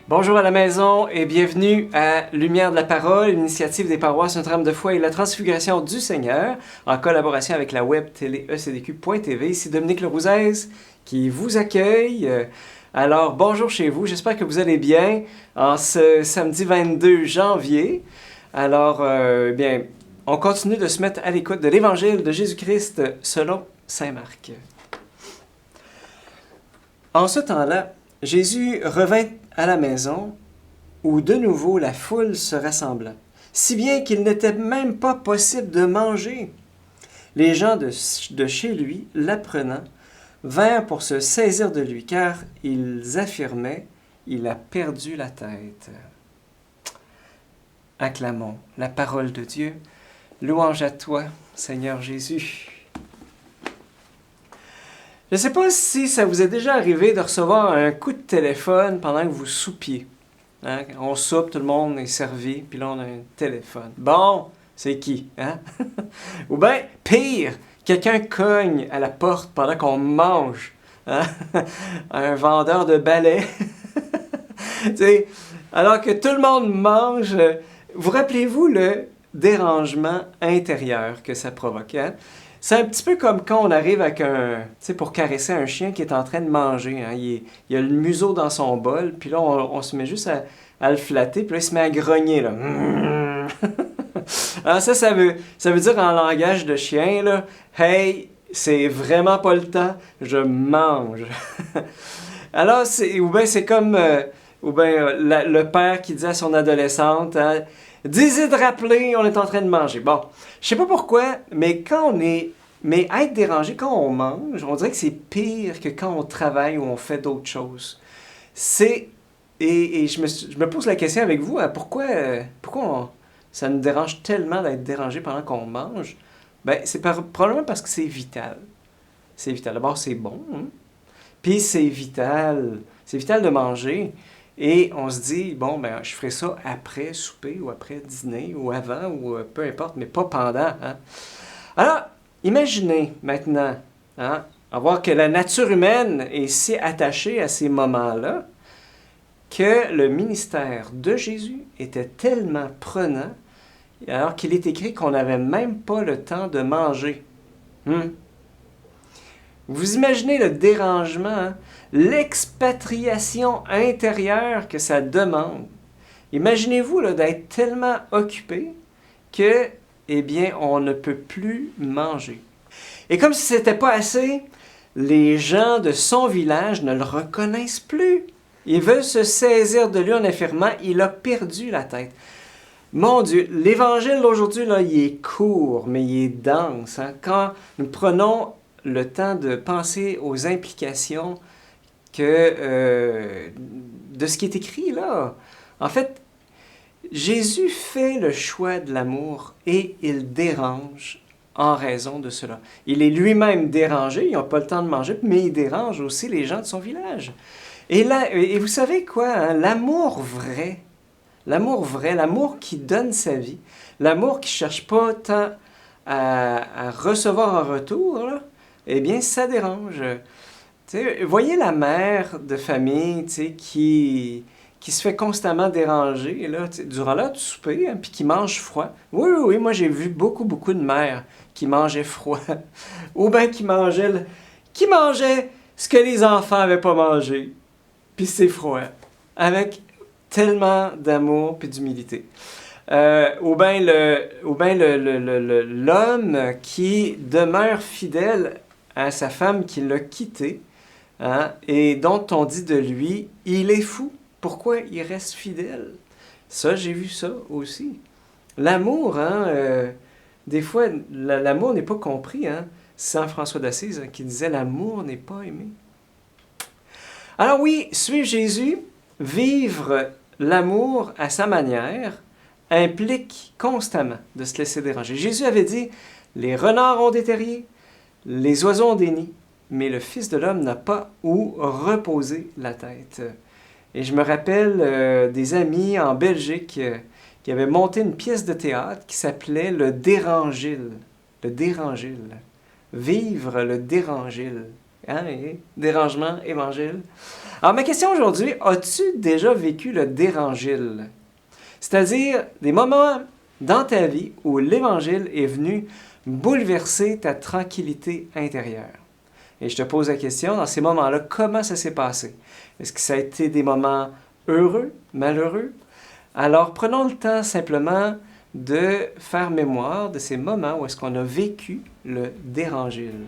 Bonjour à la maison et bienvenue à Lumière de la Parole, l'initiative des paroisses Notre-Dame de foi et la Transfiguration du Seigneur, en collaboration avec la web télé ecdq.tv. Ici Dominique Lerouzès qui vous accueille. Alors, bonjour chez vous, j'espère que vous allez bien en ce samedi 22 janvier. Alors, bien, on continue de se mettre à l'écoute de l'Évangile de Jésus-Christ selon Saint Marc. En ce temps-là, Jésus revint à la maison où de nouveau la foule se rassembla, si bien qu'il n'était même pas possible de manger. Les gens de chez lui, l'apprenant, vinrent pour se saisir de lui, car ils affirmaient « Il a perdu la tête ». Acclamons la parole de Dieu. Louange à toi, Seigneur Jésus. Je ne sais pas si ça vous est déjà arrivé de recevoir un coup de téléphone pendant que vous soupiez. Hein? On soupe, tout le monde est servi, puis là on a un téléphone. Bon, c'est qui? Hein? Ou bien, pire, quelqu'un cogne à la porte pendant qu'on mange. Hein? Un vendeur de balais. Alors que tout le monde mange, vous rappelez-vous le dérangement intérieur que ça provoque? Hein? C'est un petit peu comme quand on arrive avec pour caresser un chien qui est en train de manger. Hein. Il a le museau dans son bol, puis là, on se met juste à le flatter, puis là, il se met à grogner, là. Alors ça veut dire en langage de chien, là, « Hey, c'est vraiment pas le temps, je mange. » Alors, ou bien c'est comme le père qui dit à son adolescente, hein, « Dis-y de rappeler, on est en train de manger. » Bon, je sais pas pourquoi, mais mais être dérangé quand on mange, on dirait que c'est pire que quand on travaille ou on fait d'autres choses. Et je me pose la question avec vous, hein, pourquoi ça nous dérange tellement d'être dérangé pendant qu'on mange? Ben, c'est probablement parce que c'est vital. C'est vital. D'abord, c'est bon, hein? Puis c'est vital de manger. Et on se dit, bon, ben, je ferai ça après souper ou après dîner ou avant ou peu importe, mais pas pendant. Hein? Alors, imaginez maintenant, hein, voir que la nature humaine est si attachée à ces moments-là que le ministère de Jésus était tellement prenant, alors qu'il est écrit qu'on n'avait même pas le temps de manger. Vous imaginez le dérangement, hein? L'expatriation intérieure que ça demande. Imaginez-vous là, d'être tellement occupé que, eh bien, on ne peut plus manger. Et comme si ce n'était pas assez, les gens de son village ne le reconnaissent plus. Ils veulent se saisir de lui en affirmant « Il a perdu la tête ». Mon Dieu, l'Évangile d'aujourd'hui, là, il est court, mais il est dense. Hein? Quand nous prenons le temps de penser aux implications de ce qui est écrit là. En fait, Jésus fait le choix de l'amour et il dérange en raison de cela. Il est lui-même dérangé, il n'a pas le temps de manger, mais il dérange aussi les gens de son village. Et vous savez quoi, hein? L'amour vrai, l'amour qui donne sa vie, l'amour qui ne cherche pas tant à recevoir en retour, là, eh bien, ça dérange. Voyez la mère de famille qui se fait constamment déranger là, durant l'heure du souper, hein, puis qui mange froid. Oui, moi j'ai vu beaucoup de mères qui mangeaient froid. Ou bien qui mangeaient ce que les enfants n'avaient pas mangé. Puis c'est froid. Avec tellement d'amour et d'humilité. Ou bien l'homme qui demeure fidèle à sa femme qui l'a quitté, hein, et dont on dit de lui, il est fou. Pourquoi il reste fidèle? Ça, j'ai vu ça aussi. L'amour, hein, des fois, l'amour n'est pas compris. Hein. Saint François d'Assise, hein, qui disait, l'amour n'est pas aimé. Alors oui, suivre Jésus, vivre l'amour à sa manière, implique constamment de se laisser déranger. Jésus avait dit, les renards ont des terriers, les oiseaux ont des nids, mais le Fils de l'homme n'a pas où reposer la tête. Et je me rappelle des amis en Belgique qui avaient monté une pièce de théâtre qui s'appelait Le Dérangile. Le Dérangile. Vivre le Dérangile. Hein, et dérangement, évangile. Alors, ma question aujourd'hui, as-tu déjà vécu le dérangile? C'est-à-dire des moments dans ta vie où l'Évangile est venu bouleverser ta tranquillité intérieure. Et je te pose la question, dans ces moments-là, comment ça s'est passé? Est-ce que ça a été des moments heureux, malheureux? Alors, prenons le temps simplement de faire mémoire de ces moments où est-ce qu'on a vécu le dérangile.